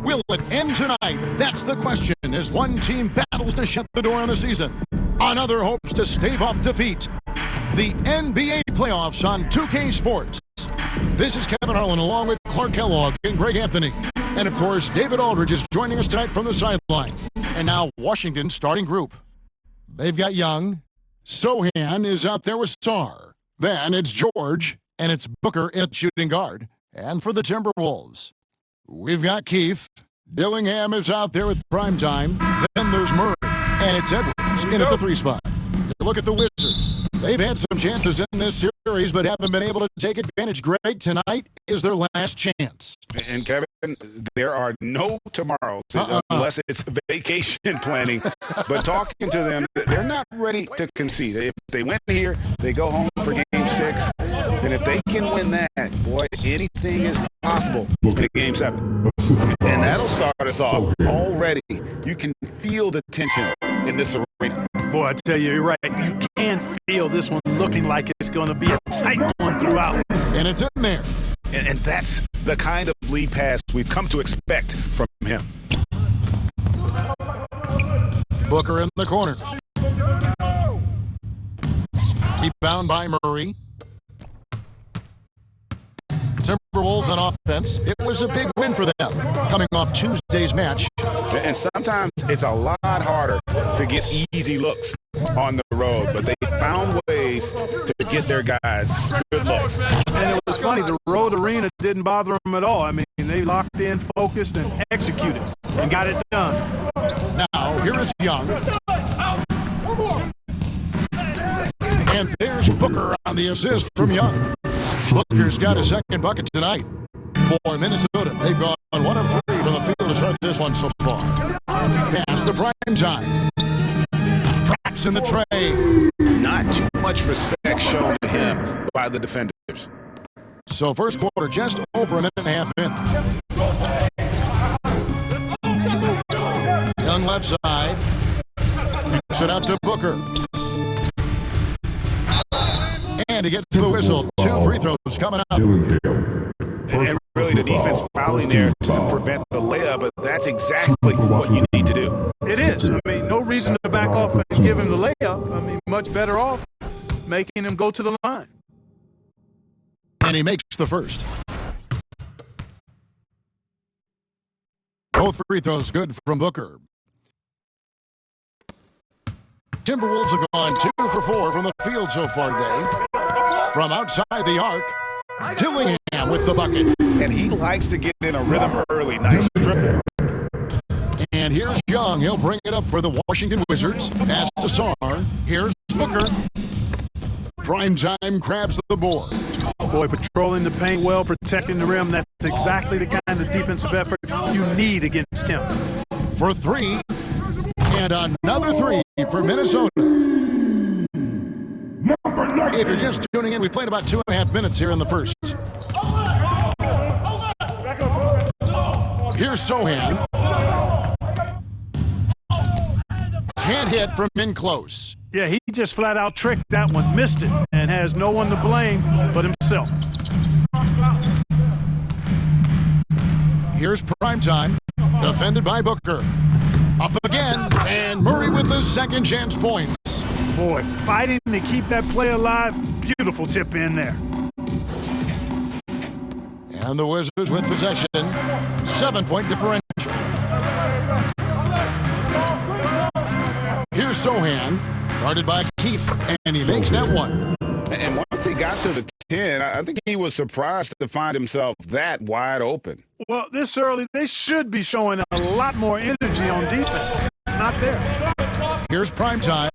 Will it end tonight? That's the question as one team battles to shut the door on the season. Another hopes to stave off defeat. The NBA playoffs on 2K Sports. This is Kevin Harlan along with Clark Kellogg and Greg Anthony. And of course, David Aldridge is joining us tonight from the sideline. And now Washington's starting group. They've got Young. Sohan is out there with Sarr. Then it's George, and it's Booker at shooting guard. And for the Timberwolves, we've got Keefe. Dillingham is out there with Primetime. Then there's Murray, and it's Edwards in at the 3 spot. Look at the Wizards. They've had some chances in this series, but haven't been able to take advantage. Greg, tonight is their last chance. And Kevin, there are no tomorrows unless it's vacation planning. But talking to them, they're not ready to concede. If they win here, they go home for Game 6. And if they can win that, boy, anything is possible in Game 7. And that'll start us off already. You can feel the tension in this arena. Boy, I tell you, you're right. You can feel this one looking like it's going to be a tight one throughout. And it's in there. And that's the kind of lead pass we've come to expect from him. Booker in the corner. Rebound by Murray. Timberwolves on offense. It was a big win for them, coming off Tuesday's match. And sometimes it's a lot harder to get easy looks on the road, but they found ways to get their guys good looks. And it was funny, the road arena didn't bother them at all. I mean, they locked in, focused, and executed, and got it done. Now, here is Young. And there's Booker on the assist from Young. Booker's got a second bucket tonight for Minnesota. They've gone 1 of 3 from the field to start this one so far. Pass to Primetime. Drops in the tray. Not too much respect shown to him by the defenders. So first quarter just over a minute and a half in. Young left side. Kicks it out to Booker. And he gets the whistle. 2 free throws coming up. And really the defense fouling there to prevent the layup, but that's exactly what you need to do. It is. I mean, no reason to back off and give him the layup. I mean, much better off making him go to the line. And he makes the first. Both free throws good from Booker. Timberwolves have gone 2 for 4 from the field so far today. From outside the arc, Dillingham with the bucket. And he likes to get in a rhythm early. Nice dribble. And here's Young. He'll bring it up for the Washington Wizards. Pass to Sarr. Here's Booker. Primetime grabs the board. Boy, patrolling the paint well, protecting the rim. That's exactly the kind of defensive effort you need against him. For 3. And another 3 for Minnesota. If you're just tuning in, we played about 2.5 minutes here in the first. Here's Sohan. Can't hit from in close. Yeah, he just flat out tricked that one, missed it, and has no one to blame but himself. Here's Primetime, defended by Booker. Up again, and Murray with the second chance points. Boy, fighting to keep that play alive. Beautiful tip in there. And the Wizards with possession. 7-point differential. Here's Sohan, guarded by Keefe, and he makes that one. And once he got to the 10, I think he was surprised to find himself that wide open. Well, this early, they should be showing a lot more energy on defense. It's not there. Here's Primetime.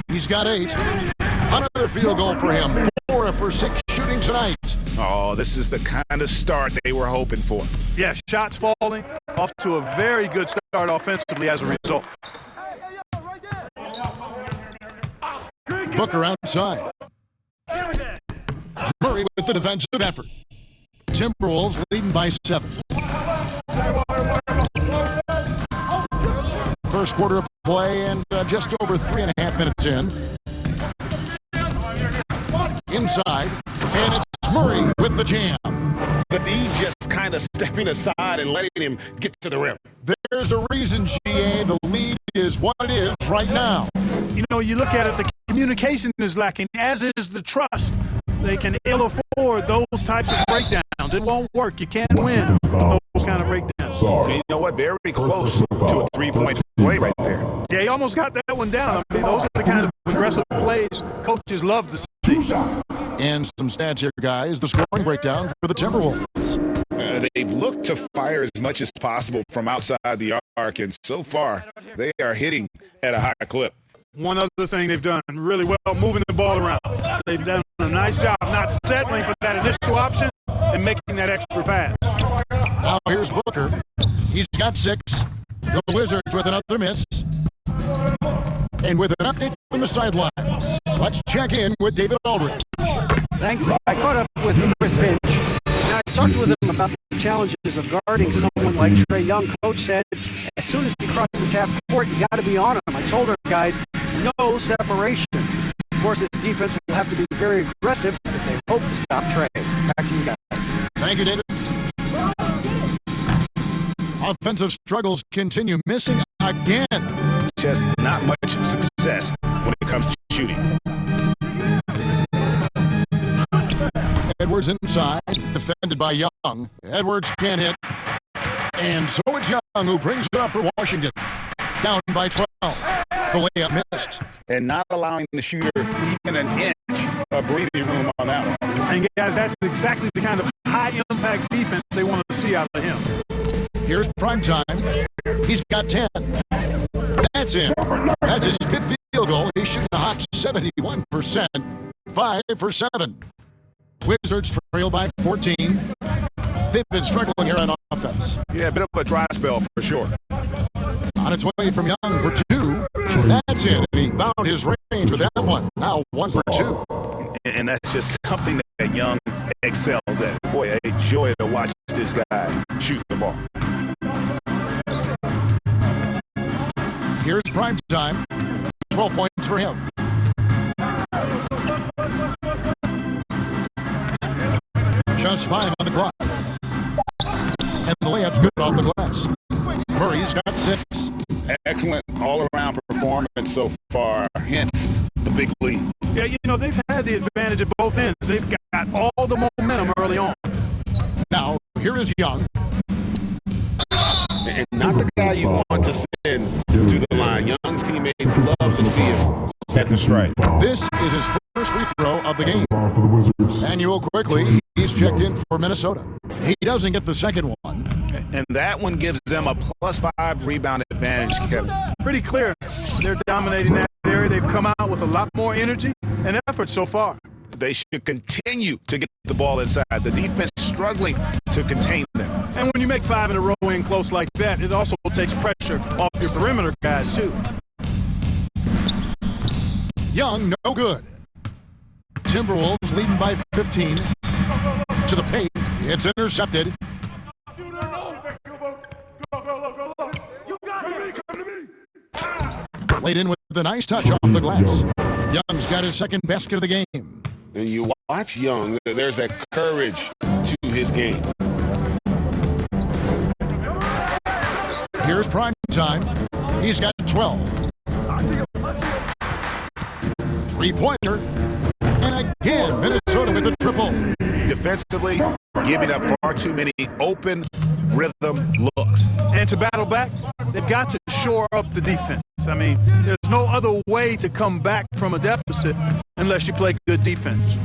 He's got 8. Another field goal for him. 4 for 6 shooting tonight. Oh, this is the kind of start they were hoping for. Yeah, shots falling. Off to a very good start offensively as a result. Booker outside. Murray with the defensive effort. Timberwolves leading by 7. First quarter of play and just over 3.5 minutes in. Inside, and it's Murray with the jam. the D just kind of stepping aside and letting him get to the rim. There's a reason, GA. The lead is what it is right now. You know, you look at it, the communication is lacking, as is the trust. They can ill afford those types of breakdowns. It won't work. You can't win with those kind of breakdowns. And you know what? Very close to a three-point play right there. Yeah, he almost got that one down. I mean, those are the kind of aggressive plays coaches love to see. And some stats here, guys. The scoring breakdown for the Timberwolves. They've looked to fire as much as possible from outside the arc, and so far they are hitting at a high clip. One other thing they've done really well, moving the ball around. They've done a nice job not settling for that initial option and making that extra pass. Now here's Booker. He's got 6. The Wizards with another miss. And with an update from the sidelines, let's check in with David Aldridge. Thanks. I caught up with Chris Finch. I talked with him about the challenges of guarding someone like Trae Young. Coach said, as soon as he crosses half court, you got to be on him. I told our guys, no separation. Of course, this defense will have to be very aggressive if they hope to stop Trae. Back to you guys. Thank you, David. Offensive struggles continue, missing again. Just not much success when it comes to shooting. Edwards inside, defended by Young. Edwards can't hit. And so it's Young who brings it up for Washington. Down by 12. The layup missed. And not allowing the shooter even an inch of breathing room on that one. And guys, that's exactly the kind of high-impact defense they want to see out of him. Here's Primetime. He's got 10. That's in. That's his 5th field goal. He's shooting a hot 71%. 5 for 7. Wizards trail by 14. They've been struggling here on offense. Yeah, a bit of a dry spell for sure. On its way from Young for 2. That's in. And he found his range with that one. Now 1 for 2. And that's just something that Young excels at. Boy, a joy to watch this guy shoot the ball. Here's Primetime. 12 points for him. Just 5 on the clock. And the layup's good off the glass. Murray's got 6. Excellent all-around performance so far, hence the big lead. Yeah, you know, they've had the advantage at both ends. They've got all the momentum early on. Now, here is Young. And not the guy you want to send to the line. Young's teammates love to see him at the strike. This is his first free throw of the game. And you will quickly, he's checked in for Minnesota. He doesn't get the second one. And that one gives them a +5 rebound advantage, Kevin. Pretty clear. They're dominating that area. They've come out with a lot more energy and effort so far. They should continue to get the ball inside. The defense struggling to contain them. And when you make 5 in a row in close like that, it also takes pressure off your perimeter guys, too. Young, no good. Timberwolves leading by 15. To the paint. It's intercepted. Laid in with the nice touch off the glass. Young's got his second basket of the game. And you watch Young, there's that courage to his game. Here's Primetime. He's got 12. Three-pointer. And again, Minnesota with a triple. Defensively, giving up far too many open rhythm looks. And to battle back, they've got to shore up the defense. I mean, there's no other way to come back from a deficit unless you play good defense.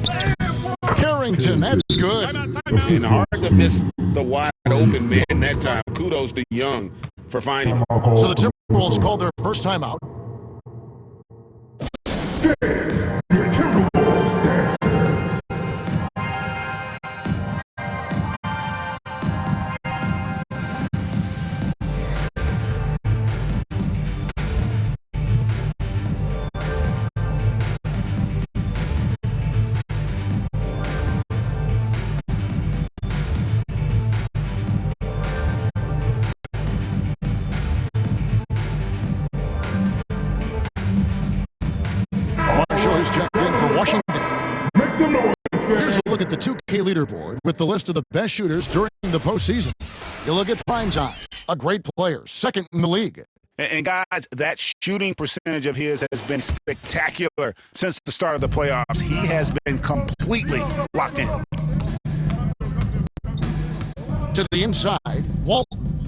Harrington, that's good. And hard to miss the wide open man that time. Kudos to Young for finding him. So the Timberwolves called their first timeout. Marshall is checked in for Washington. leaderboard with the list of the best shooters during the postseason. You look at Primetime, a great player, second in the league. And guys, that shooting percentage of his has been spectacular since the start of the playoffs. He has been completely locked in. To the inside, Walton.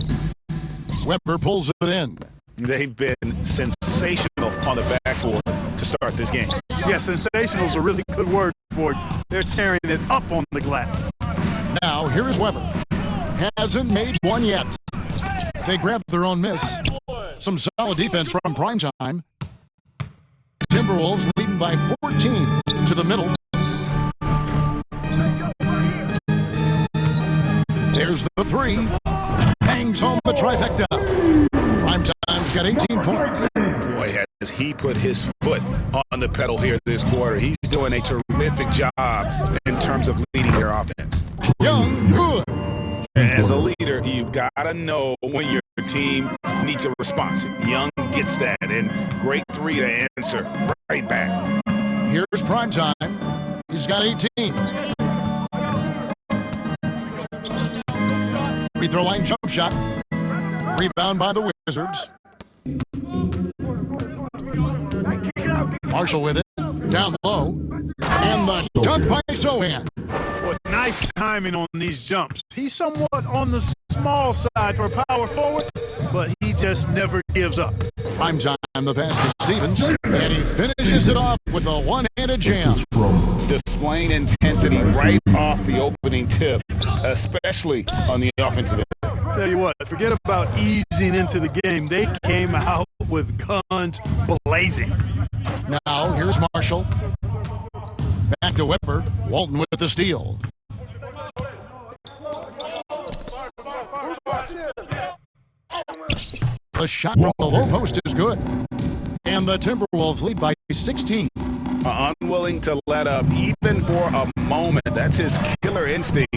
Weber pulls it in. They've been sensational on the backboard to start this game. Yeah, sensational is a really good word for it. They're tearing it up on the glass. Now, here is Weber. Hasn't made one yet. They grab their own miss. Some solid defense from Primetime. Timberwolves leading by 14 to the middle. There's the three. Bangs home the trifecta. Primetime's got 18 points. Boy, has he put his foot on the pedal here this quarter. He's doing a terrific job in terms of leading their offense. Young, good. As a leader, you've got to know when your team needs a response. Young gets that, and great three to answer right back. Here's Primetime. He's got 18. Free throw line jump shot. Rebound by the Wizards. Marshall with it. Down low. And the dunk by Sohan. What nice timing on these jumps. He's somewhat on the small side for power forward, but he just never gives up. Primetime, the pass to Stevens. And he finishes it off with a one-handed jam. Displaying intensity right off the opening tip, especially on the offensive end. Tell you what, forget about easing into the game. They came out with guns blazing. Now, here's Marshall. Back to Weber. Walton with the steal. The shot from the low post is good. And the Timberwolves lead by 16. Unwilling to let up even for a moment. That's his killer instinct,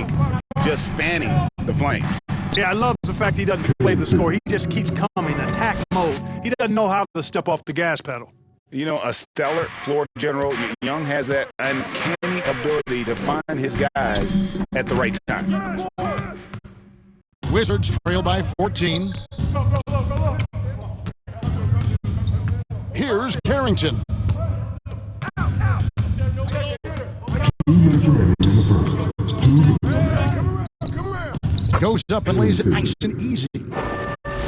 just fanning the flame. Yeah, I love the fact he doesn't play the score. He just keeps coming, attack mode. He doesn't know how to step off the gas pedal. You know, a stellar floor general. Young has that uncanny ability to find his guys at the right time. Wizards trail by 14. Here's Carrington. Goes up and lays it nice and easy.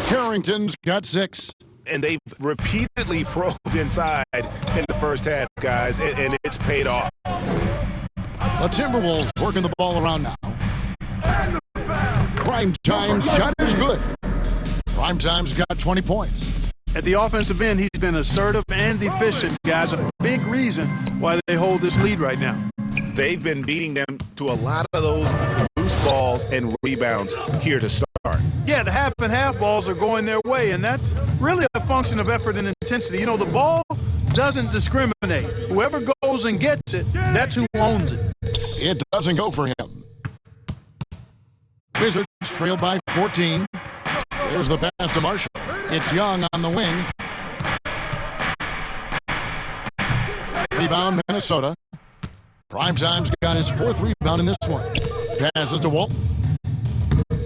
Carrington's got 6. And they've repeatedly probed inside in the first half, guys, and it's paid off. The Timberwolves working the ball around now. Primetime's shot is good. Primetime's got 20 points. At the offensive end, he's been assertive and efficient, guys. A big reason why they hold this lead right now. They've been beating them to a lot of those loose balls and rebounds here to start. Yeah, the half and half balls are going their way, and that's really a function of effort and intensity. You know, the ball doesn't discriminate. Whoever goes and gets it, that's who owns it. It doesn't go for him. Wizards trail by 14. There's the pass to Marshall. It's Young on the wing. Rebound, Minnesota. Primetime's got his 4th rebound in this one. Passes to Walton.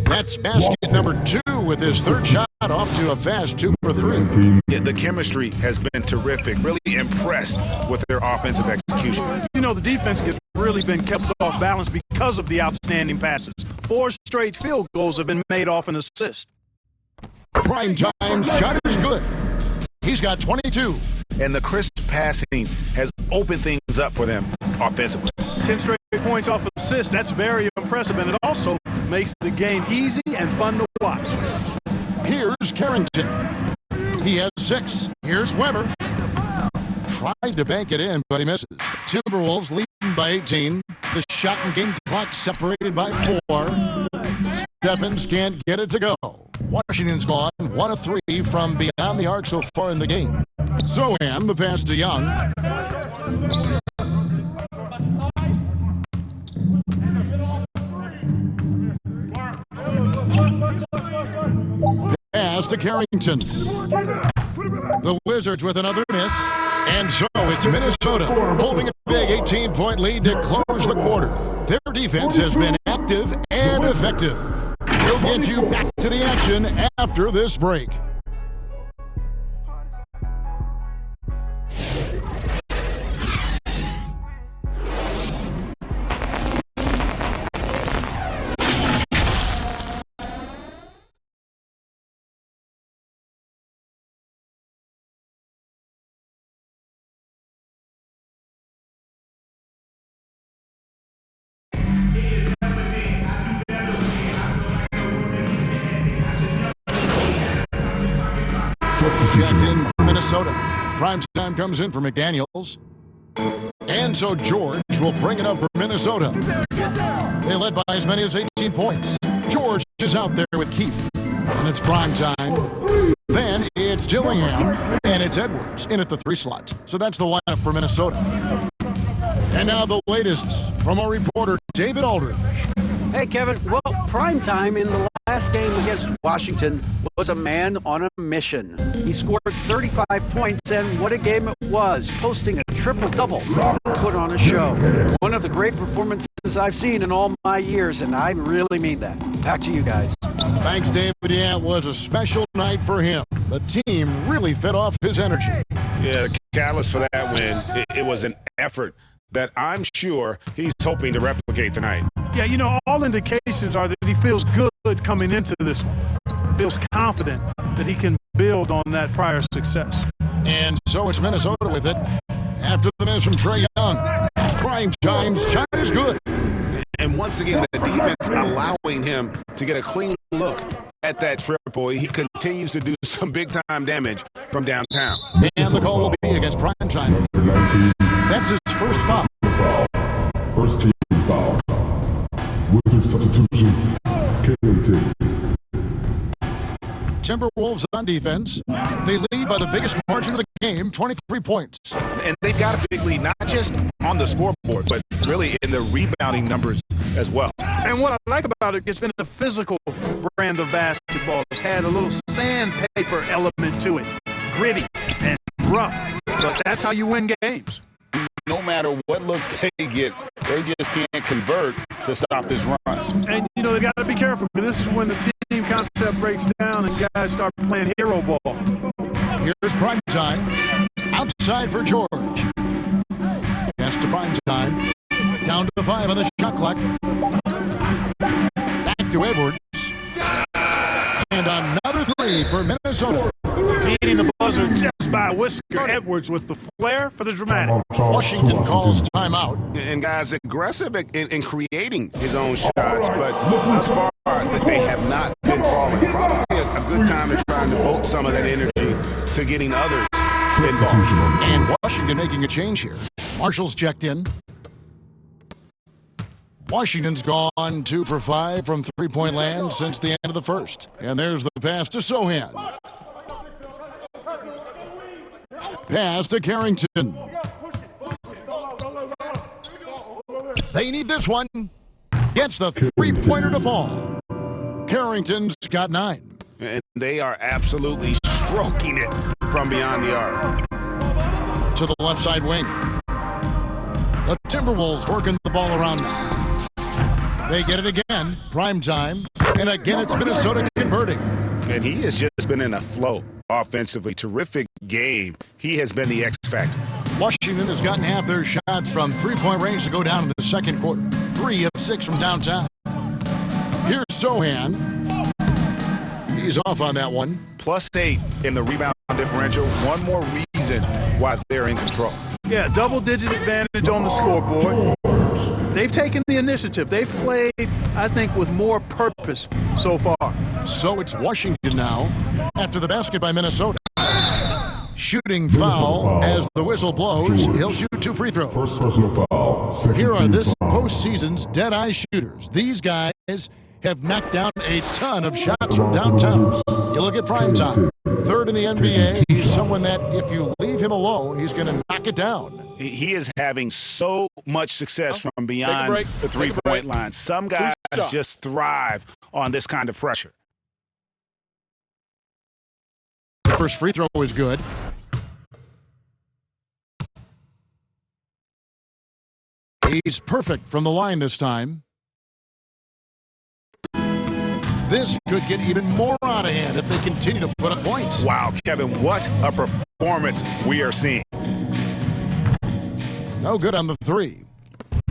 That's basket number 2 with his 3rd shot off to a fast 2 for 3. Yeah, the chemistry has been terrific. Really impressed with their offensive execution. You know, the defense has really been kept off balance because of the outstanding passes. 4 straight field goals have been made off an assist. Primetime's shot is good. He's got 22. And the crisp passing has opened things up for them offensively. 10 straight points off assists. That's very impressive, and it also makes the game easy and fun to watch. Here's Carrington. He has 6. Here's Weber. Tried to bank it in, but he misses. Timberwolves leading by 18. The shot and game clock separated by 4. Stephens can't get it to go. Washington's gone 1 of 3 from beyond the arc so far in the game. Sohan, the pass to Young. Pass to Carrington. The Wizards with another miss. And so it's Minnesota holding a big 18-point lead to close the quarter. Their defense has been active and effective. We'll get you back to the action after this break. Checked in for Minnesota. Prime time comes in for McDaniels. And so George will bring it up for Minnesota. They led by as many as 18 points. George is out there with Keith. And it's prime time. Then it's Dillingham and it's Edwards in at the 3 slot. So that's the lineup for Minnesota. And now the latest from our reporter, David Aldridge. Hey, Kevin. Well, primetime in the last game against Washington was a man on a mission. He scored 35 points, and what a game it was, posting a triple-double to put on a show. One of the great performances I've seen in all my years, and I really mean that. Back to you guys. Thanks, David. Yeah, it was a special night for him. The team really fed off his energy. Yeah, the catalyst for that win, it was an effort that I'm sure he's hoping to replicate tonight. Yeah, you know, all indications are that he feels good coming into this one. Feels confident that he can build on that prior success. And so it's Minnesota with it. After the miss from Trae Young, prime time shot is good. And once again, the defense allowing him to get a clean look at that triple. He continues to do some big-time damage from downtown. And the call will be against prime time. That's his first foul. First team foul. Wizard substitution. Carrington. Timberwolves on defense. They lead by the biggest margin of the game, 23 points. And they've got a big lead, not just on the scoreboard, but really in the rebounding numbers as well. And what I like about it, it's been a physical brand of basketball. It's had a little sandpaper element to it. Gritty and rough. But that's how you win games. No matter what looks they get, they just can't convert to stop this run. And, you know, they got to be careful, because this is when the team concept breaks down and guys start playing hero ball. Here's prime time. Outside for George. Pass to prime time. Down to 5 on the shot clock. Back to Edwards. And another 3 for Minnesota. Beating the buzzer just by a whisker. Edwards with the flair for the dramatic. Washington calls timeout. And guys, aggressive in creating his own shots, but thus far they have not been falling. Probably a good time to try and devote some of that energy to getting others involved. And Washington making a change here. Marshall's checked in. Washington's gone 2 for 5 from three-point land since the end of the first. And there's the pass to Sohan. Pass to Carrington. They need this one. Gets the three-pointer to fall. Carrington's got 9. And they are absolutely stroking it from beyond the arc. To the left side wing. The Timberwolves working the ball around now. They get it again. Prime time. And again, it's Minnesota converting. And he has just been in a flow offensively. Terrific game. He has been the X factor. Washington has gotten half their shots from three-point range to go down in the second quarter. 3 of 6 from downtown. Here's Sohan. He's off on that one. +8 in the rebound differential. One more reason why they're in control. Yeah, double-digit advantage on the scoreboard. They've taken the initiative. They've played, I think, with more purpose so far. So it's Washington now after the basket by Minnesota. Shooting foul as the whistle blows. He'll shoot 2 free throws. First personal foul. Here are this postseason's dead-eye shooters. These guys have knocked down a ton of shots from downtown. You look at prime time. 3rd in the NBA. He's someone that if you leave him alone, he's going to knock it down. He is having so much success from beyond the three-point line. Some guys just thrive on this kind of pressure. First free throw is good. He's perfect from the line this time. This could get even more out of hand if they continue to put up points. Wow, Kevin, what a performance we are seeing. No good on the three.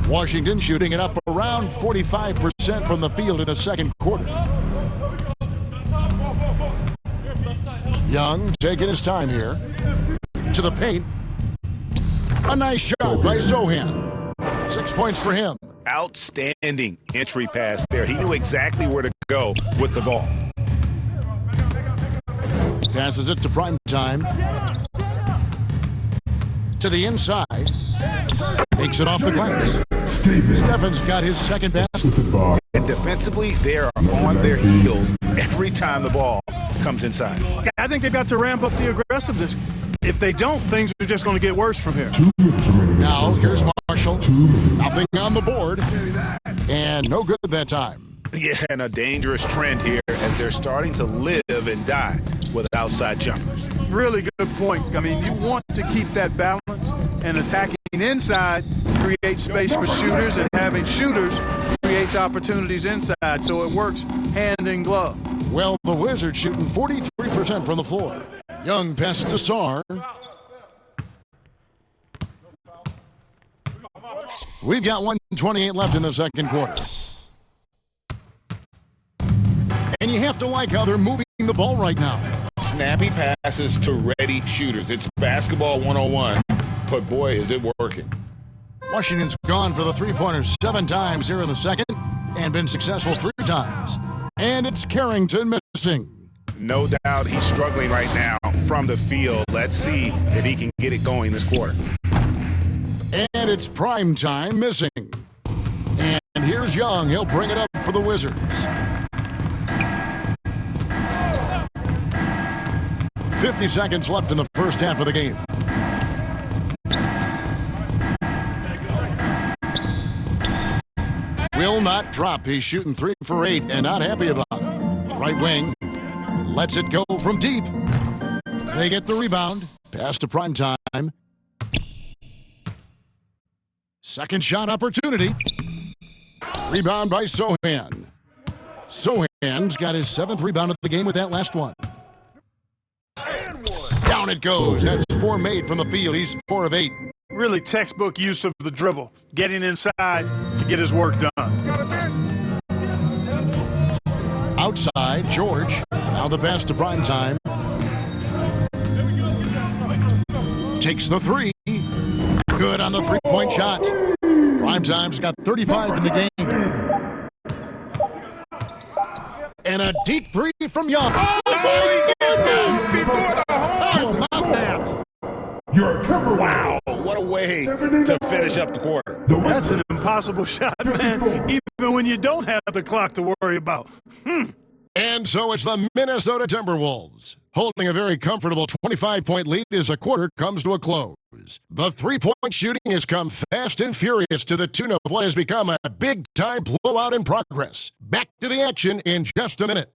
Washington shooting it up around 45% from the field in the second quarter. Young taking his time here. To the paint. A nice shot by Sohan. 6 points for him. Outstanding entry pass there. He knew exactly where to go with the ball. Passes it to prime time. To the inside. Takes it off the glass. Stephen's got his second basket. And defensively, they are on their heels every time the ball comes inside. Yeah, I think they've got to ramp up the aggressiveness. If they don't, things are just going to get worse from here. Now, here's Marshall. Nothing on the board. And no good that time. Yeah, and a dangerous trend here as they're starting to live and die with outside jumpers. Really good point. I mean, you want to keep that balance, and attacking inside creates space for shooters, and having shooters creates opportunities inside, so it works hand in glove. Well, the Wizards shooting 43% from the floor. Young passes to Sarr. We've got 1:28 left in the second quarter. And you have to like how they're moving the ball right now. Snappy passes to ready shooters. It's basketball 101, but boy, is it working. Washington's gone for the three-pointers 7 times here in the second and been successful 3 times. And it's Carrington missing. No doubt he's struggling right now from the field. Let's see if he can get it going this quarter. And it's prime time missing. And here's Young. He'll bring it up for the Wizards. 50 seconds left in the first half of the game. Will not drop. He's shooting 3 for 8 and not happy about it. Right wing. Lets it go from deep. They get the rebound. Pass to prime time. Second shot opportunity. Rebound by Sohan. Sohan's got his 7th rebound of the game with that last one. Down it goes. That's 4 made from the field. He's 4 of 8. Really textbook use of the dribble. Getting inside to get his work done. Outside, George. Now the pass to prime time. Takes the 3. Good on the three-point shot. Prime time's got 35 in the game. And a deep 3 from Young. Oh, before the How about that? You're a Timberwolves. Wow, what a way to finish up the quarter. That's an impossible shot, man, even when you don't have the clock to worry about. And so it's the Minnesota Timberwolves, holding a very comfortable 25-point lead as the quarter comes to a close. The three-point shooting has come fast and furious to the tune of what has become a big-time blowout in progress. Back to the action in just a minute.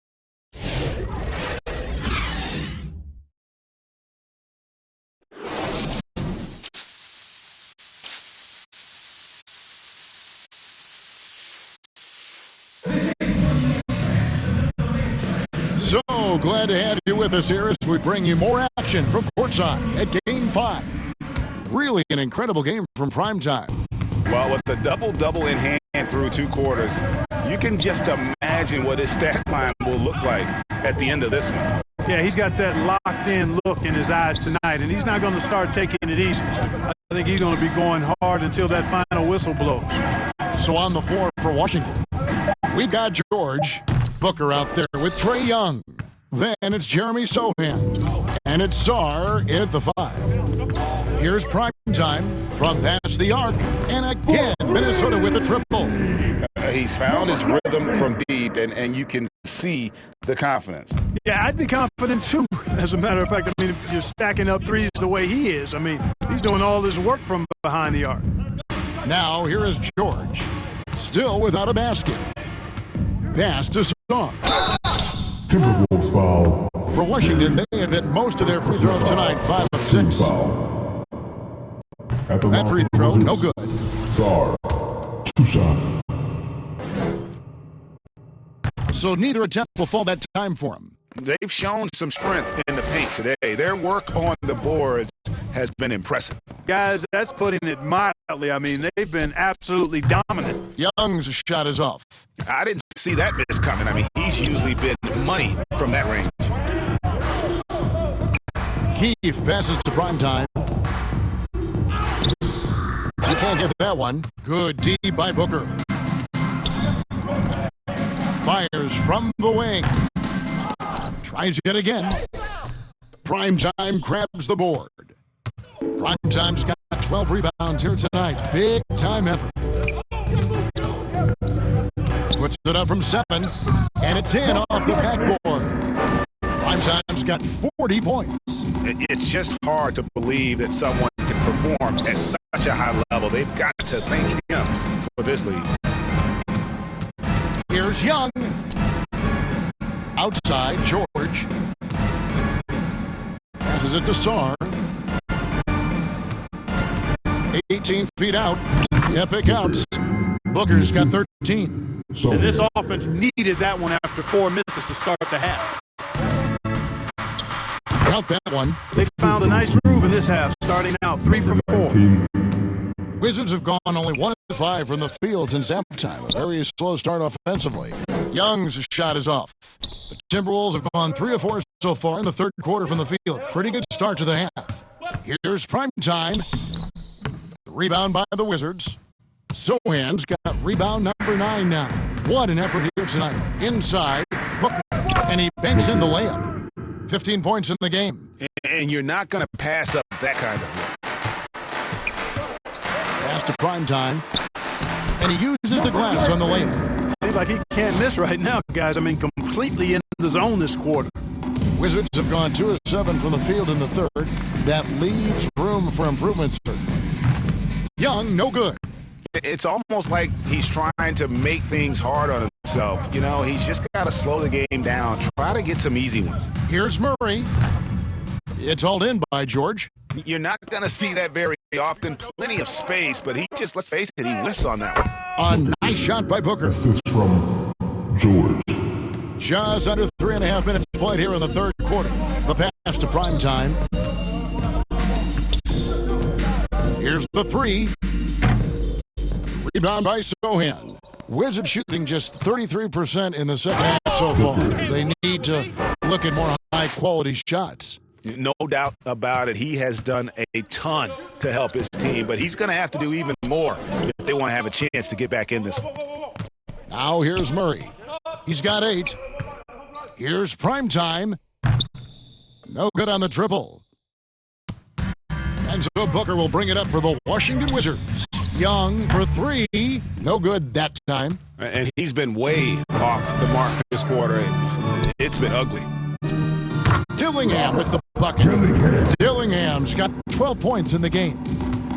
So glad to have you with us here as we bring you more action from courtside at Game 5. Really an incredible game from primetime. Well, with the double-double in hand through 2 quarters, you can just imagine what his stat line will look like at the end of this one. Yeah, he's got that locked-in look in his eyes tonight, and he's not going to start taking it easy. I think he's going to be going hard until that final whistle blows. So on the floor for Washington, we've got George Booker out there with Trae Young. Then it's Jeremy Sohan. And it's Sarr at the 5. Here's prime time from past the arc. And again, Minnesota with a triple. He's found his rhythm from deep, and you can see the confidence. Yeah, I'd be confident too, as a matter of fact. I mean, if you're stacking up threes the way he is, I mean, he's doing all this work from behind the arc. Now here is George, still without a basket. Pass to Sarr. Timberwolves foul. For Washington, they have hit most of their free throws tonight, 5 of 6. Foul. At the That line free for throw, Wizards, no good. Sar. 2 shots. So neither attempt will fall that time for him. They've shown some strength in the paint today. Their work on the boards has been impressive. Guys, that's putting it mildly. I mean, they've been absolutely dominant. Young's shot is off. I didn't see that miss coming. I mean, he's usually been money from that range. Keefe passes to Primetime. He can't get that one. Good D by Booker. Fires from the wing. Tries it again. Primetime grabs the board. Primetime's got 12 rebounds here tonight. Big time effort. Puts it up from 7, and it's in off the backboard. Primetime's got 40 points. It's just hard to believe that someone can perform at such a high level. They've got to thank him for this lead. Here's Young. Outside, George. Passes it to Sar. 18 feet out. Yep, it counts. Booker's got 13. And this offense needed that one after 4 misses to start the half. Count that one. They found a nice groove in this half, starting out 3 for 4. Wizards have gone only 1 of 5 from the field since halftime. A very slow start offensively. Young's shot is off. The Timberwolves have gone 3 of 4 so far in the third quarter from the field. Pretty good start to the half. Here's Primetime. Rebound by the Wizards. Sohan's got rebound number 9 now. What an effort here tonight. Inside, Booker, and he banks in the layup. 15 points in the game. And you're not going to pass up that kind of work. Pass to Primetime, and he uses the glass on the layup. Seems like he can't miss right now, guys. I mean, completely in the zone this quarter. Wizards have gone 2 of 7 from the field in the third. That leaves room for improvements. Young, no good. It's almost like he's trying to make things hard on himself. You know, he's just got to slow the game down. Try to get some easy ones. Here's Murray. It's hauled in by George. You're not going to see that very often. Plenty of space, but he just, let's face it, he whiffs on that one. A nice shot by Booker. Assist from George. Just under 3.5 minutes played here in the third quarter. The pass to Primetime. Here's the 3. Rebound by Sohan. Wizards shooting just 33% in the second half so far. They need to look at more high-quality shots. No doubt about it. He has done a ton to help his team, but he's going to have to do even more if they want to have a chance to get back in this one. Now here's Murray. He's got 8. Here's Primetime. No good on the triple. And so Booker will bring it up for the Washington Wizards. Young for 3. No good that time. And he's been way off the mark this quarter. It's been ugly. Dillingham with the bucket. Dillingham's got 12 points in the game.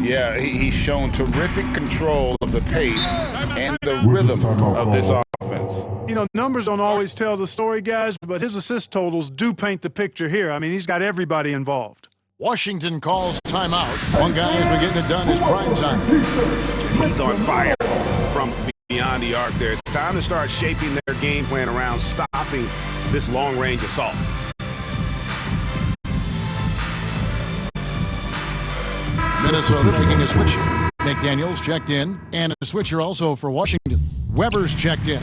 Yeah, he's shown terrific control of the pace and the rhythm of this offense. You know, numbers don't always tell the story, guys, but his assist totals do paint the picture here. I mean, he's got everybody involved. Washington calls timeout. One guy has been getting it done is Primetime. He's on fire from beyond the arc there. It's time to start shaping their game plan around stopping this long-range assault. Minnesota making a switch. McDaniels checked in, and a switcher also for Washington. Weber's checked in.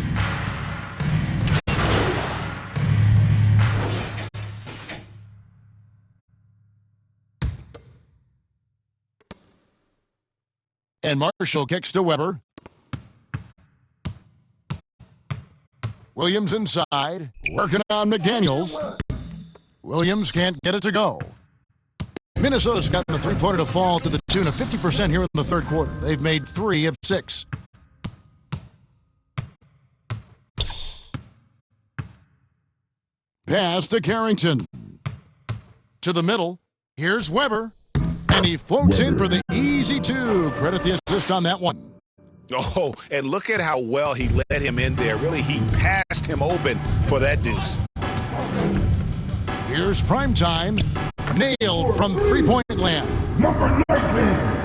And Marshall kicks to Weber. Williams inside, working on McDaniels. Williams can't get it to go. Minnesota's gotten the three-pointer to fall to the tune of 50% here in the third quarter. They've made 3 of 6. Pass to Carrington. To the middle. Here's Weber. And he floats in for the easy 2. Credit the assist on that one. Oh, and look at how well he let him in there. Really, he passed him open for that deuce. Here's Primetime, nailed from three-point land.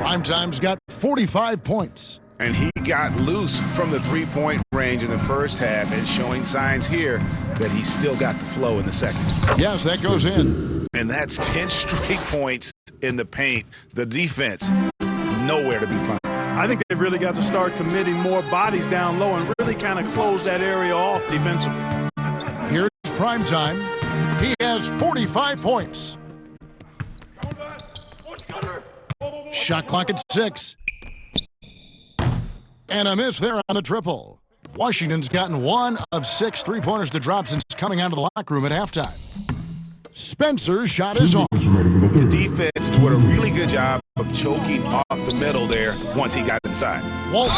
Primetime's got 45 points. And he got loose from the three-point range in the first half and showing signs here that he's still got the flow in the second. Yes, that goes in. And that's 10 straight points in the paint. The defense, nowhere to be found. I think they've really got to start committing more bodies down low and really kind of close that area off defensively. Here's Primetime. He has 45 points. Shot clock at 6. And a miss there on the triple. Washington's gotten 1 of 6 three-pointers to drop since coming out of the locker room at halftime. Spencer's shot is off. The defense did a really good job of choking off the middle there once he got inside. Walt.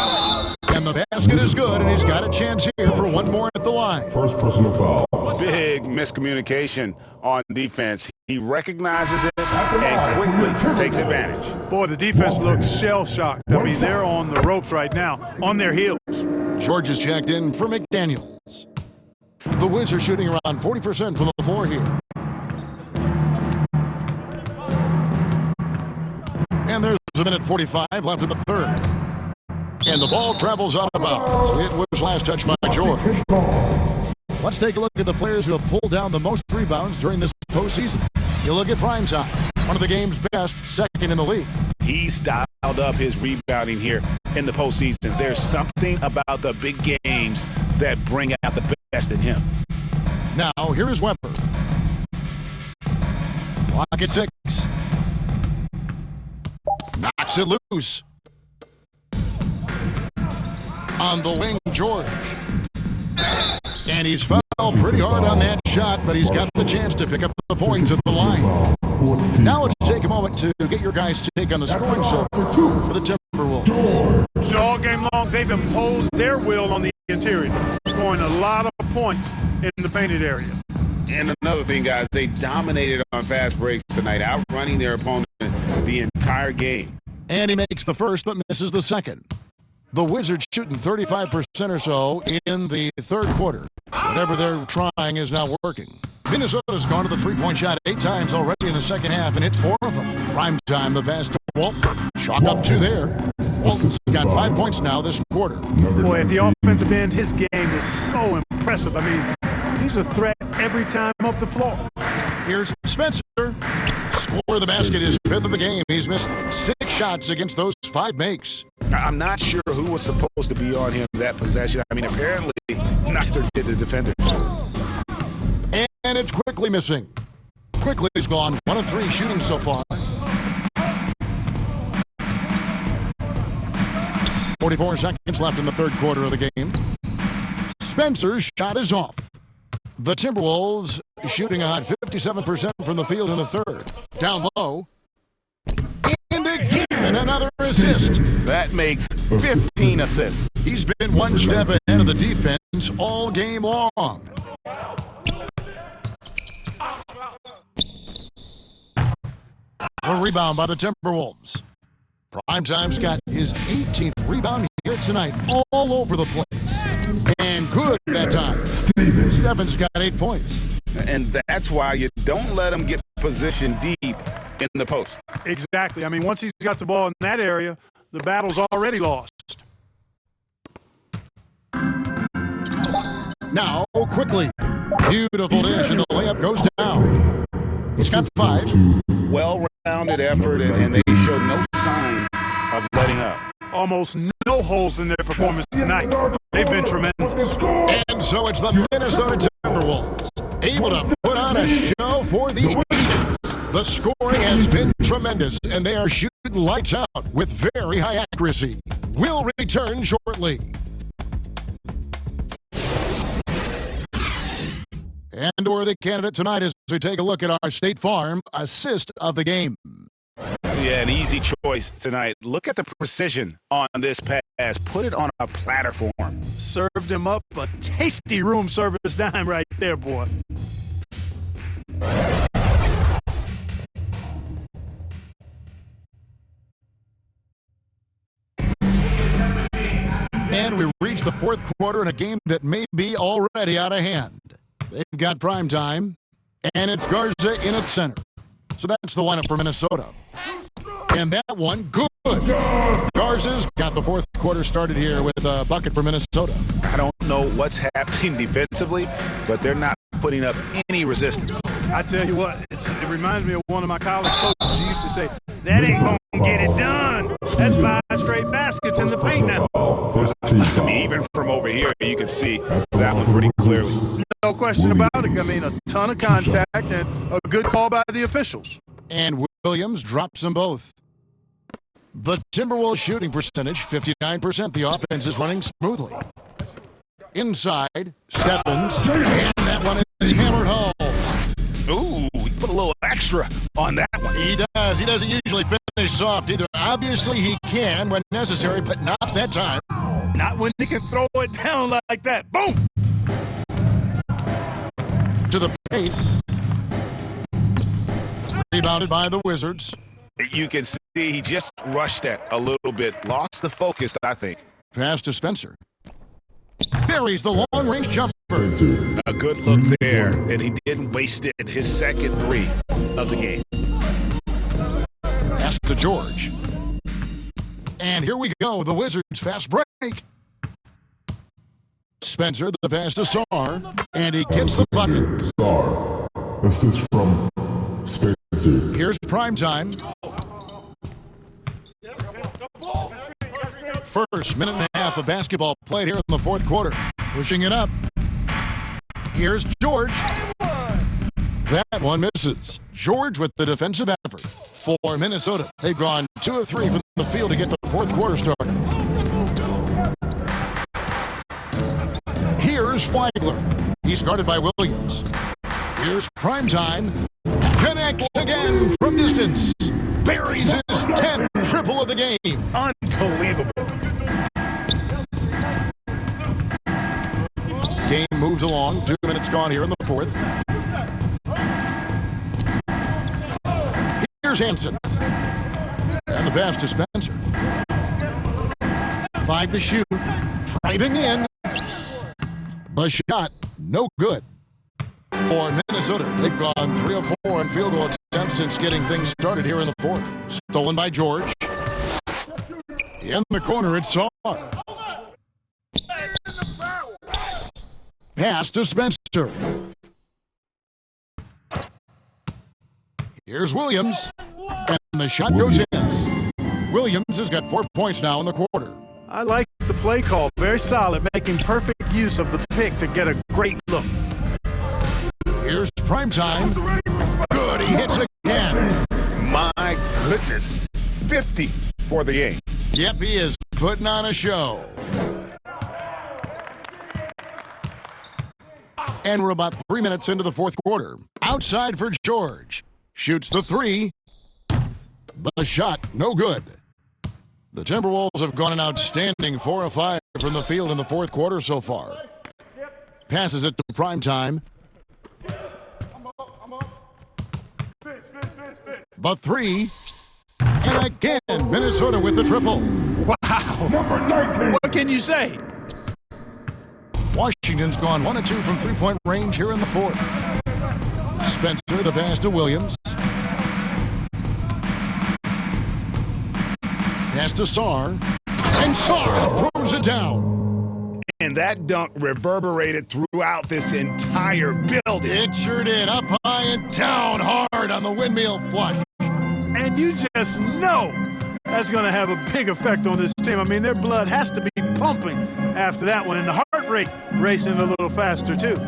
And the basket is good, and he's got a chance here for one more at the line. First personal foul. Big miscommunication on defense. He recognizes it and quickly takes advantage. Boy, the defense looks shell-shocked. I mean, they're on the ropes right now, on their heels. George is checked in for McDaniels. The Wizards are shooting around 40% from the floor here. And there's a minute 45 left in the third. And the ball travels out of bounds. It was last touched by George. Let's take a look at the players who have pulled down the most rebounds during this postseason. You look at Primetime, one of the game's best, second in the league. He's dialed up his rebounding here in the postseason. There's something about the big games that bring out the best in him. Now, here is Weber. Clock at 6. Knocks it loose. On the wing, George. And he's fouled pretty hard on that shot, but he's got the chance to pick up the points at the line. Now let's take a moment to get your guys' take on the scoring so far for the Timberwolves. All game long, they've imposed their will on the interior, scoring a lot of points in the painted area. And another thing, guys, they dominated on fast breaks tonight, outrunning their opponent the entire game. And he makes the first but misses the second. The Wizards shooting 35% or so in the third quarter. Whatever they're trying is not working. Minnesota's gone to the three-point shot 8 times already in the second half and hit 4 of them. Primetime, the pass to Walt. Chalk up 2 there. Walton's got 5 points now this quarter. Boy, at the offensive end, his game is so impressive. I mean, he's a threat every time up the floor. Here's Spencer. Score the basket, his 5th of the game. He's missed 6 shots against those 5 makes. I'm not sure who was supposed to be on him that possession. I mean, apparently, neither did the defender. And it's Quickly missing. Quickly's gone 1 of 3 shooting so far. 44 seconds left in the third quarter of the game. Spencer's shot is off. The Timberwolves shooting a hot 57% from the field in the third. Down low. And again, another assist. That makes 15 assists. He's been one step ahead of the defense all game long. A rebound by the Timberwolves. Primetime's got his 18th rebound here tonight, all over the place. And good that time. Stephens got 8 points. And that's why you don't let him get positioned deep in the post. Exactly. I mean, once he's got the ball in that area, the battle's already lost. Now, Quickly. Beautiful dish, and the layup goes down. He's got 5. Well-rounded effort, and they showed no signs of letting up. Almost no holes in their performance tonight. They've been tremendous. And so it's the Minnesota Timberwolves, able to put on a show for the ages. The scoring has been tremendous, and they are shooting lights out with very high accuracy. We'll return shortly. And worthy candidate tonight as we take a look at our State Farm assist of the game. Yeah, an easy choice tonight. Look at the precision on this pass. Put it on a platter for him. Served him up a tasty room service dime right there, boy. And we reach the fourth quarter in a game that may be already out of hand. They've got Primetime, And it's Garza in at center. So that's the lineup for Minnesota. And that one, good. Garza's got the fourth quarter started here with a bucket for Minnesota. I don't know what's happening defensively, but they're not putting up any resistance. I tell you what, it reminds me of one of my college coaches. He used to say, that ain't going to get it done. That's 5 straight baskets in the paint now. I mean, even from over here, you can see that one pretty clearly. No question about it. I mean, a ton of contact and a good call by the officials. And Williams drops them both. The Timberwolves shooting percentage, 59%. The offense is running smoothly. Inside, Stephens, and that one is hammered home. Ooh, he put a little extra on that one. He does. He doesn't usually finish soft either. Obviously, he can when necessary, but not that time. Not when he can throw it down like that. Boom! To the paint. Rebounded by the Wizards. You can see he just rushed that a little bit. Lost the focus, I think. Pass to Spencer. Buries the long-range jumper. A good look there, and he didn't waste it. His second 3 of the game. Pass to George. And here we go, the Wizards fast break. Spencer, the pass to Sar, and he gets the bucket. Sar. Assist from Spencer. Here's prime time. First minute and a half of basketball played here in the fourth quarter. Pushing it up. Here's George. That one misses. George with the defensive effort for Minnesota. They've gone 2 of 3 from the field to get the fourth quarter started. Here's Flagler. He's guarded by Williams. Here's primetime. Connects again from distance. Buries his 10th triple of the game. Unbelievable. Game moves along. 2 minutes gone here in the fourth. Here's Hansen. And the pass to Spencer. 5 to shoot. Driving in. The shot, no good. For Minnesota, they've gone 3 of 4 on field goal attempts since getting things started here in the fourth. Stolen by George. In the corner, it's Sar. Pass to Spencer. Here's Williams. And the shot goes in. Williams has got 4 points now in the quarter. I like the play call. Very solid, making perfect use of the pick to get a great look. Here's primetime. Good, he hits again. My goodness. 50 for the game. Yep, he is putting on a show. And we're about 3 minutes into the fourth quarter. Outside for George. Shoots the 3. The shot, no good. The Timberwolves have gone an outstanding 4 of 5 from the field in the fourth quarter so far. Passes it to primetime. The 3. And again, Minnesota with the triple. Wow. What can you say? Washington's gone 1 of 2 from three-point range here in the fourth. Spencer, the pass to Williams. Pass to Sar. And Sar throws it down. And that dunk reverberated throughout this entire building. It sure did. Up high and down hard on the windmill flush. And you just know that's going to have a big effect on this team. I mean, their blood has to be pumping after that one. And the heart rate racing a little faster, too.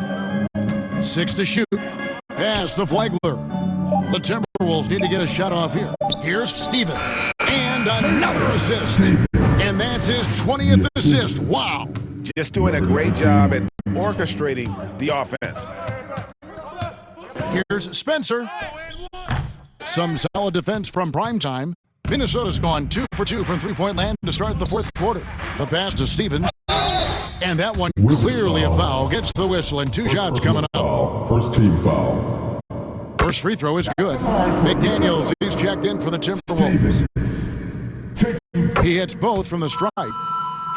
6 to shoot. Pass to Flagler. The Timberwolves need to get a shot off here. Here's Stevens. And another assist. And that's his 20th assist. Wow. Just doing a great job at orchestrating the offense. Here's Spencer. Some solid defense from primetime. Minnesota's gone 2 for 2 from three-point land to start the fourth quarter. The pass to Stevens. And that one clearly a foul. Gets the whistle and 2 shots coming up. First team foul. First free throw is good. McDaniels, he's checked in for the Timberwolves. He hits both from the stripe.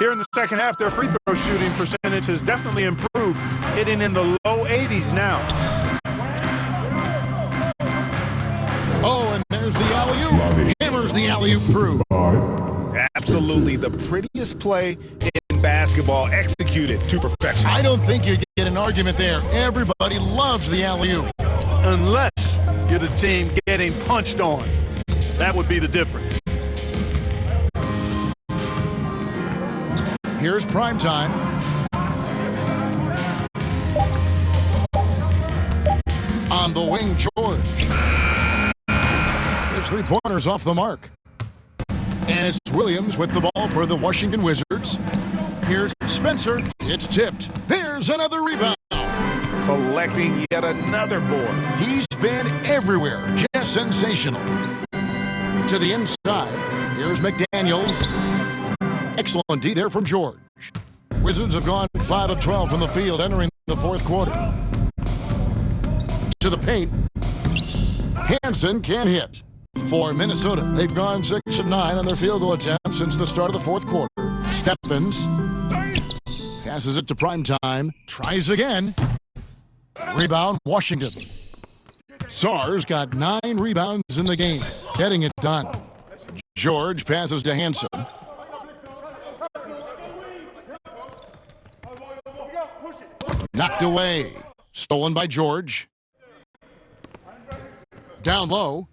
Here in the second half, their free throw shooting percentage has definitely improved, hitting in the low 80s now. Oh, and there's the alley-oop. Hammers the alley-oop through. Absolutely the prettiest play in basketball, executed to perfection. I don't think you get an argument there. Everybody loves the alley-oop. Unless you're the team getting punched on. That would be the difference. Here's prime time. On the wing, George. His three-pointers off the mark. And it's Williams with the ball for the Washington Wizards. Here's Spencer. It's tipped. There's another rebound. Collecting yet another board. He's been everywhere. Just sensational. To the inside. Here's McDaniels. Excellent D there from George. Wizards have gone 5 of 12 from the field entering the fourth quarter. To the paint. Hansen can't hit. For Minnesota, they've gone 6 of 9 on their field goal attempts since the start of the fourth quarter. Stephens passes it to primetime. Tries again. Rebound, Washington. Sarr's got 9 rebounds in the game. Getting it done. George passes to Hansen. Knocked away. Stolen by George. Down low.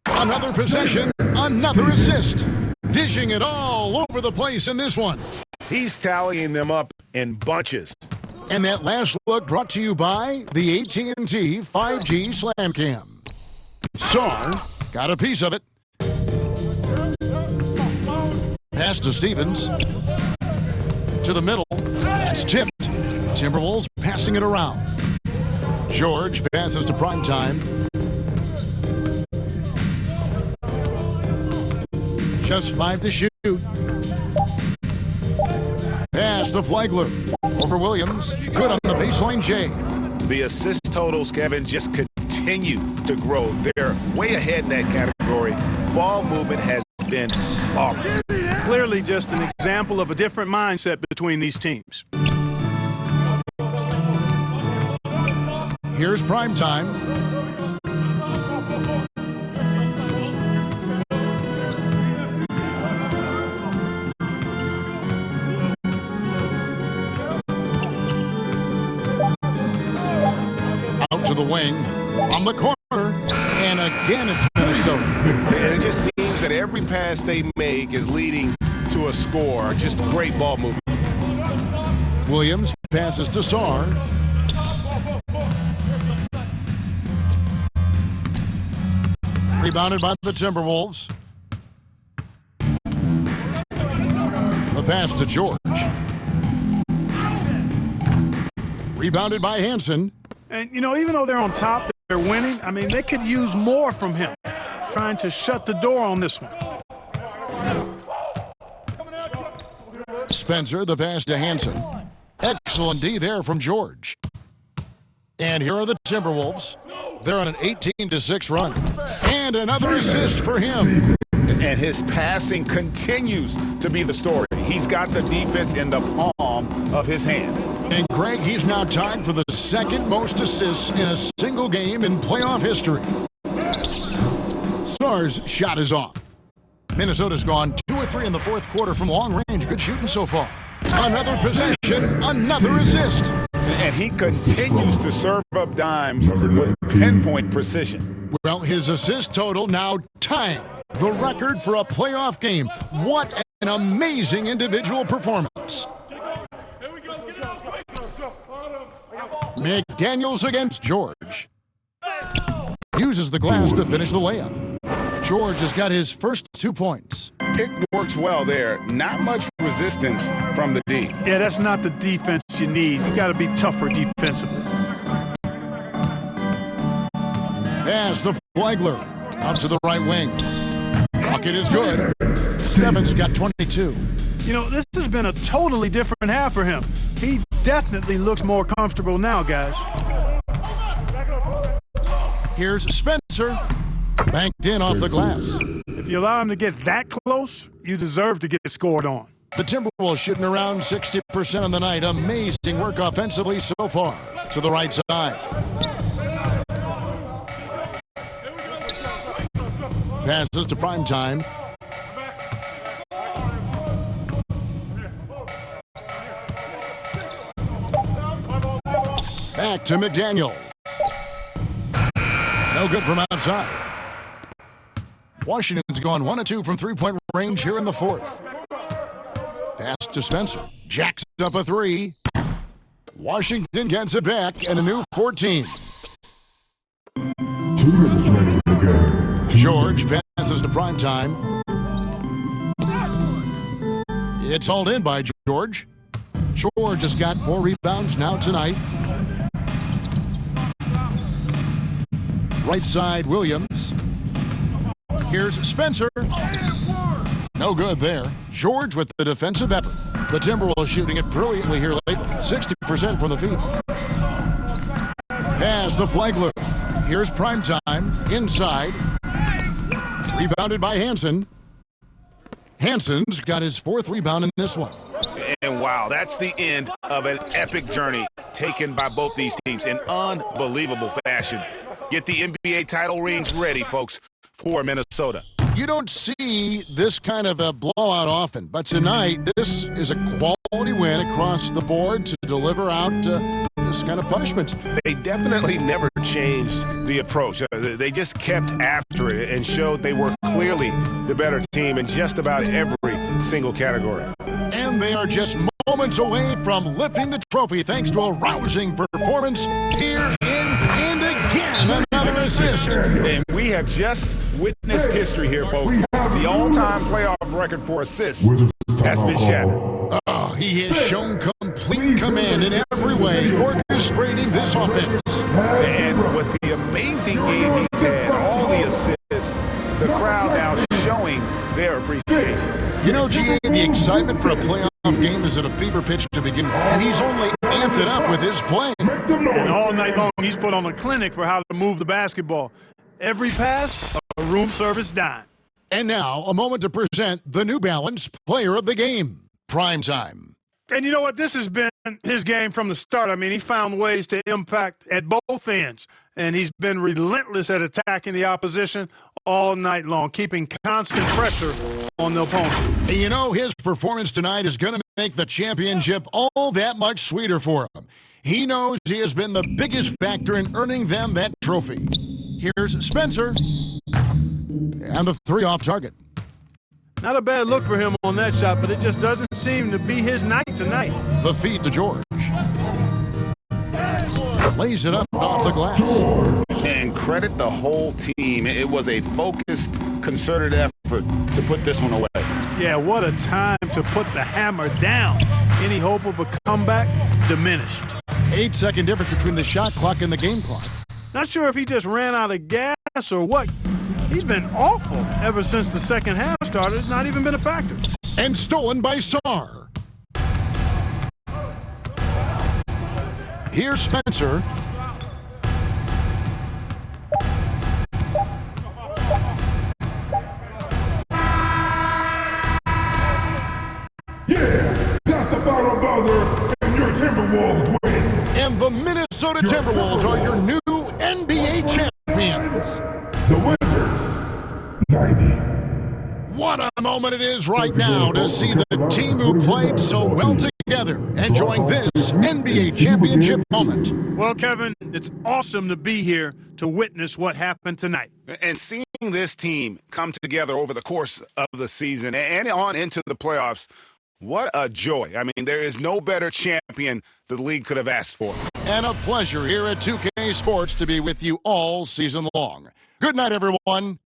Another possession. Another assist. Dishing it all over the place in this one. He's tallying them up in bunches. And that last look brought to you by the AT&T 5G Slam Cam. Sarr got a piece of it. Pass to Stevens. To the middle. That's tipped. Timberwolves passing it around. George passes to primetime. Just 5 to shoot. Pass to Flagler. Over Williams. Good on the baseline, Jay. The assist totals, Kevin, just continue to grow. They're way ahead in that category. Ball movement has been flawless. Clearly just an example of a different mindset between these teams. Here's primetime. Out to the wing, from the corner, and again it's Minnesota. And it just seems that every pass they make is leading to a score. Just great ball movement. Williams passes to Sarr. Rebounded by the Timberwolves. The pass to George. Rebounded by Hansen. And, you know, even though they're on top, they're winning. I mean, they could use more from him. Trying to shut the door on this one. Spencer, the pass to Hansen. Excellent D there from George. And here are the Timberwolves. They're on an 18-6 run. And another assist for him. And his passing continues to be the story. He's got the defense in the palm of his hand. And Greg, he's now tied for the second most assists in a single game in playoff history. Sarr's shot is off. Minnesota's gone 2 of 3 in the fourth quarter from long range. Good shooting so far. Another possession, another assist. And he continues to serve up dimes with pinpoint precision. Well, his assist total now tying the record for a playoff game. What an amazing individual performance. McDaniels against George. Uses the glass to finish the layup. George has got his first 2 points. Pick works well there. Not much resistance from the D. Yeah, that's not the defense you need. You got to be tougher defensively. Pass to Flagler. Out to the right wing. Bucket is good. Stephens got 22. You know, this has been a totally different half for him. He definitely looks more comfortable now, guys. Here's Spencer. Banked in off the glass. If you allow him to get that close, you deserve to get scored on. The Timberwolves shooting around 60% on the night. Amazing work offensively so far. To the right side. passes to Primetime. Back to McDaniel. No good from outside. Washington's gone 1 of 2 from three-point range here in the fourth. Pass to Spencer. Jacks up a 3. Washington gets it back and a new 14. 2 minutes remaining in the game. George passes to Primetime. It's hauled in by George. George has got 4 rebounds now tonight. Right side, Williams. Here's Spencer. No good there. George with the defensive effort. The Timberwolves shooting it brilliantly here lately. 60% from the field. Pass to Flagler. Here's Primetime. Inside. Rebounded by Hansen. Hansen's got his 4th rebound in this one. And wow, that's the end of an epic journey taken by both these teams in unbelievable fashion. Get the NBA title rings ready, folks, for Minnesota. You don't see this kind of a blowout often, but tonight this is a quality win across the board to deliver out this kind of punishment. They definitely never changed the approach. They just kept after it and showed they were clearly the better team in just about every single category. And they are just moments away from lifting the trophy thanks to a rousing performance here and again. Another assist. And we have just witnessed history here, folks. The all-time playoff record for assists has been shattered. Oh, he has shown complete command in every way, orchestrating this offense. And with the amazing game he's had, all the assists, the crowd now showing their appreciation. You know, G.A., the excitement for a playoff game is at a fever pitch to begin with, and he's only amped it up with his play. And all night long, he's put on a clinic for how to move the basketball. Every pass, a room service dime. And now, a moment to present the New Balance Player of the Game, Primetime. And you know what? This has been his game from the start. I mean, he found ways to impact at both ends, and he's been relentless at attacking the opposition all night long, keeping constant pressure on the opponent. And you know, his performance tonight is going to make the championship all that much sweeter for him. He knows he has been the biggest factor in earning them that trophy. Here's Spencer. And the 3 off target. Not a bad look for him on that shot, but it just doesn't seem to be his night tonight. The feed to George. Lays it up off the glass. And credit the whole team. It was a focused, concerted effort to put this one away. Yeah, what a time to put the hammer down. Any hope of a comeback diminished. 8-second difference between the shot clock and the game clock. Not sure if he just ran out of gas or what. He's been awful ever since the second half started. Not even been a factor. And stolen by Sarr. Here's Spencer. Yeah, that's the final buzzer, and your Timberwolves win. And the Minnesota Timberwolves are your new NBA champions. The Wizards, 90. What a moment it is right now to see the team who played so well together enjoying this NBA championship moment. Well, Kevin, it's awesome to be here to witness what happened tonight. And seeing this team come together over the course of the season and on into the playoffs, what a joy. I mean, there is no better champion the league could have asked for. And a pleasure here at 2K Sports to be with you all season long. Good night, everyone.